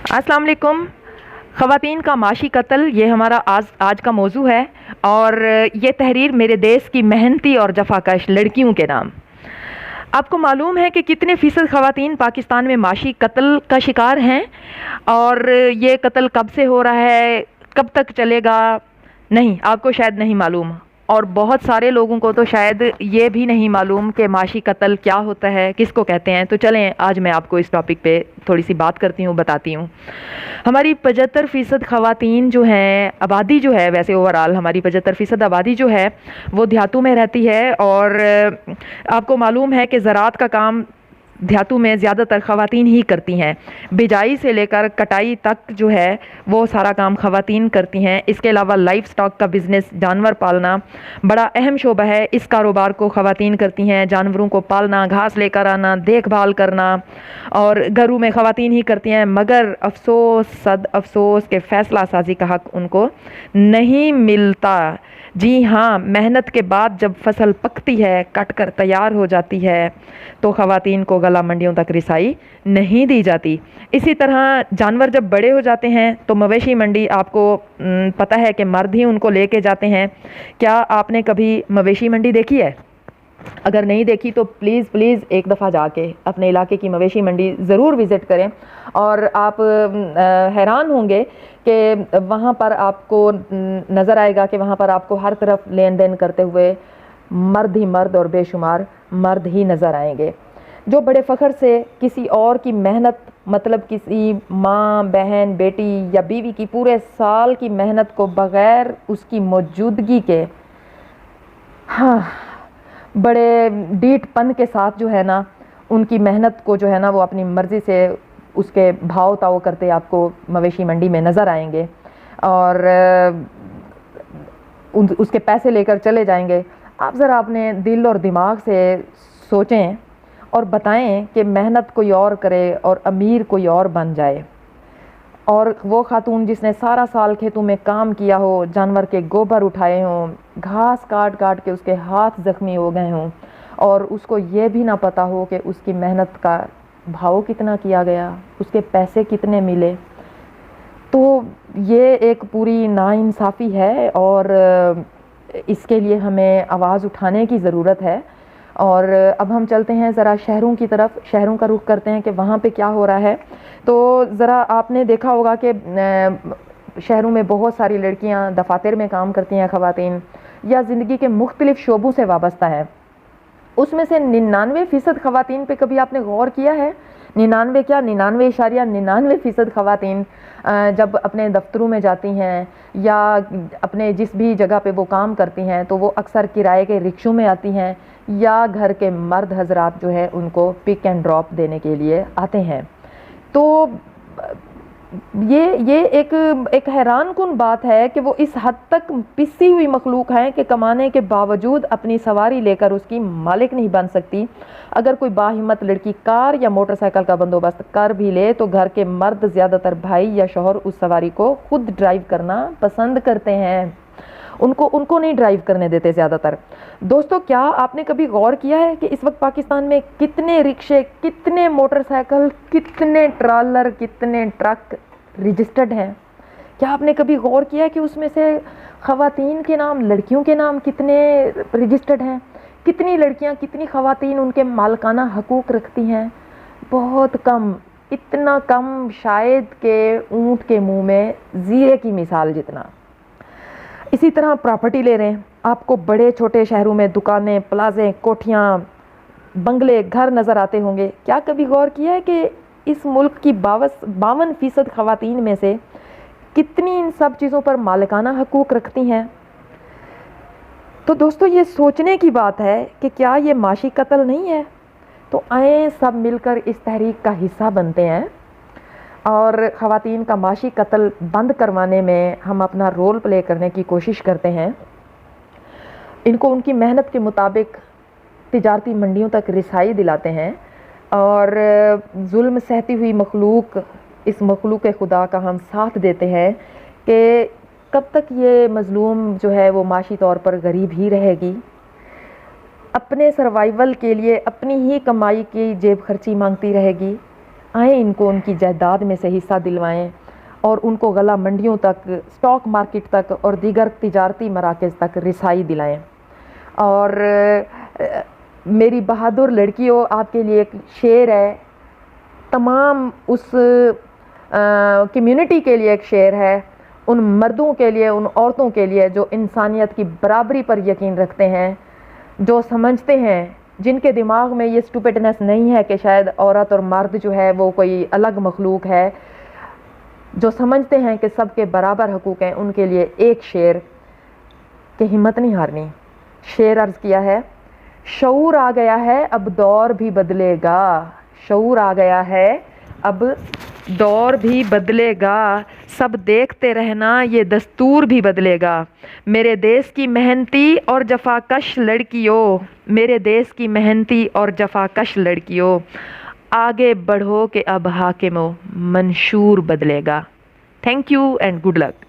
अस्सलाम वालेकुम। ख़वातीन का माशी कत्ल ये हमारा आज का मौजू है और ये तहरीर मेरे देश की मेहनती और जफाकश लड़कियों के नाम। आपको मालूम है कि कितने फ़ीसद ख़वातीन पाकिस्तान में माशी कत्ल का शिकार हैं और ये कत्ल कब से हो रहा है, कब तक चलेगा, नहीं, आपको शायद नहीं मालूम। और बहुत सारे लोगों को तो शायद ये भी नहीं मालूम कि माशी कत्ल क्या होता है, किसको कहते हैं। तो चलें आज मैं आपको इस टॉपिक पे थोड़ी सी बात करती हूँ, बताती हूँ। हमारी 75% ख़वातीन जो हैं, आबादी जो है, वैसे ओवरऑल हमारी 75% आबादी जो है वो देहातों में रहती है। और आपको मालूम है कि ज़राअत का काम देहातों में ज़्यादातर ख़वातीन ही करती हैं। बिजाई से लेकर कटाई तक जो है वो सारा काम ख़वातीन करती हैं। इसके अलावा लाइफ स्टॉक का बिज़नेस, जानवर पालना बड़ा अहम शोबा है। इस कारोबार को ख़वातीन करती हैं। जानवरों को पालना, घास लेकर आना, देखभाल करना और घरों में ख़वातीन ही करती हैं। मगर अफसोस, सद अफसोस के फ़ैसला साजी का हक़ उनको नहीं मिलता। जी हाँ, मेहनत के बाद जब फसल पकती है, कट कर तैयार हो जाती है, तो ख़वातीन को गला मंडियों तक रिसाई नहीं दी जाती। इसी तरह जानवर जब बड़े हो जाते हैं तो मवेशी मंडी, आपको पता है कि मर्द ही उनको लेके जाते हैं। क्या आपने कभी मवेशी मंडी देखी है? अगर नहीं देखी तो प्लीज़ एक दफ़ा जाके अपने इलाके की मवेशी मंडी ज़रूर विज़िट करें और आप हैरान होंगे कि वहाँ पर आपको नज़र आएगा कि वहाँ पर आपको हर तरफ लेन देन करते हुए मर्द ही मर्द और बेशुमार मर्द ही नज़र आएंगे, जो बड़े फ़ख्र से किसी और की मेहनत, मतलब किसी माँ, बहन, बेटी या बीवी की पूरे साल की मेहनत को बग़ैर उसकी मौजूदगी के, हाँ, बड़े डीठपन के साथ जो है ना, उनकी मेहनत को जो है ना वो अपनी मर्ज़ी से उसके भाव ताव करते आपको मवेशी मंडी में नज़र आएंगे और उसके पैसे लेकर चले जाएंगे। आप ज़रा अपने दिल और दिमाग से सोचें और बताएं कि मेहनत कोई और करे और अमीर कोई और बन जाए। और वो खातून जिसने सारा साल खेतों में काम किया हो, जानवर के गोबर उठाए हों, घास काट काट के उसके हाथ ज़ख्मी हो गए हों और उसको ये भी ना पता हो कि उसकी मेहनत का भाव कितना किया गया, उसके पैसे कितने मिले, तो ये एक पूरी नाइंसाफ़ी है और इसके लिए हमें आवाज़ उठाने की ज़रूरत है। और अब हम चलते हैं ज़रा शहरों की तरफ, शहरों का रुख करते हैं कि वहाँ पे क्या हो रहा है। तो ज़रा आपने देखा होगा कि शहरों में बहुत सारी लड़कियाँ दफातर में काम करती हैं, ख़वातीन, या ज़िंदगी के मुख्तलिफ़ शोबों से वाबस्ता है। उसमें से 99% ख़वातीन पे कभी आपने गौर किया है? 99 क्या, 99.99% ख़वातीन जब अपने दफ्तरों में जाती हैं या अपने जिस भी जगह पे वो काम करती हैं तो वो अक्सर किराए के रिक्शों में आती हैं या घर के मर्द हजरात जो है उनको पिक एंड ड्रॉप देने के लिए आते हैं। तो ये एक हैरान कुन बात है कि वो इस हद तक पिसी हुई मखलूक हैं कि कमाने के बावजूद अपनी सवारी लेकर उसकी मालिक नहीं बन सकती। अगर कोई बाहिम्मत लड़की कार या मोटरसाइकिल का बंदोबस्त कर भी ले तो घर के मर्द, ज़्यादातर भाई या शौहर, उस सवारी को खुद ड्राइव करना पसंद करते हैं, उनको नहीं ड्राइव करने देते ज़्यादातर। दोस्तों, क्या आपने कभी गौर किया है कि इस वक्त पाकिस्तान में कितने रिक्शे, कितने मोटरसाइकिल, कितने ट्रॉलर, कितने ट्रक रजिस्टर्ड हैं? क्या आपने कभी गौर किया है कि उसमें से ख़वातीन के नाम, लड़कियों के नाम कितने रजिस्टर्ड हैं? कितनी लड़कियां, कितनी ख़वातीन उनके मालकाना हकूक़ रखती हैं? बहुत कम, इतना कम शायद के ऊँट के मुँह में ज़ीरे की मिसाल जितना। इसी तरह प्रॉपर्टी ले रहे हैं, आपको बड़े छोटे शहरों में दुकानें, प्लाजे, कोठियाँ, बंगले, घर नज़र आते होंगे। क्या कभी गौर किया है कि इस मुल्क की 52% ख़वातीन में से कितनी इन सब चीज़ों पर मालिकाना हकूक़ रखती हैं? तो दोस्तों, ये सोचने की बात है कि क्या ये माशी कत्ल नहीं है? तो आए सब मिलकर इस तहरीक का हिस्सा बनते हैं और ख़वातीन का माशी कत्ल बंद करवाने में हम अपना रोल प्ले करने की कोशिश करते हैं। इनको उनकी मेहनत के मुताबिक तिजारती मंडियों तक रिसाई दिलाते हैं और जुल्म सहती हुई मखलूक, इस मखलूक खुदा का हम साथ देते हैं कि कब तक ये मज़लूम जो है वो माशी तौर पर गरीब ही रहेगी, अपने सर्वाइवल के लिए अपनी ही कमाई की जेब खर्ची मांगती रहेगी, آئیں ان کو ان کی جائیداد میں سے حصہ دلوائیں اور ان کو غلہ منڈیوں تک، اسٹاک مارکیٹ تک اور دیگر تجارتی مراکز تک رسائی دلائیں۔ اور میری بہادر لڑکیوں، آپ کے لیے ایک شعر ہے، تمام اس کمیونٹی کے لیے ایک شعر ہے، ان مردوں کے لیے، ان عورتوں کے لیے جو انسانیت کی برابری پر یقین رکھتے ہیں، جو سمجھتے ہیں، جن کے دماغ میں یہ سٹوپڈنس نہیں ہے کہ شاید عورت اور مرد جو ہے وہ کوئی الگ مخلوق ہے، جو سمجھتے ہیں کہ سب کے برابر حقوق ہیں، ان کے لیے ایک شعر کہ ہمت نہیں ہارنی۔ شعر عرض کیا ہے، شعور آ گیا ہے اب دور بھی بدلے گا، شعور آ گیا ہے اب دور بھی بدلے گا، سب دیکھتے رہنا یہ دستور بھی بدلے گا، میرے دیس کی محنتی اور جفاکش لڑکیوں، میرے دیس کی محنتی اور جفاکش لڑکیوں، آگے بڑھو کہ اب حاکم و منشور بدلے گا۔ Thank you and good look.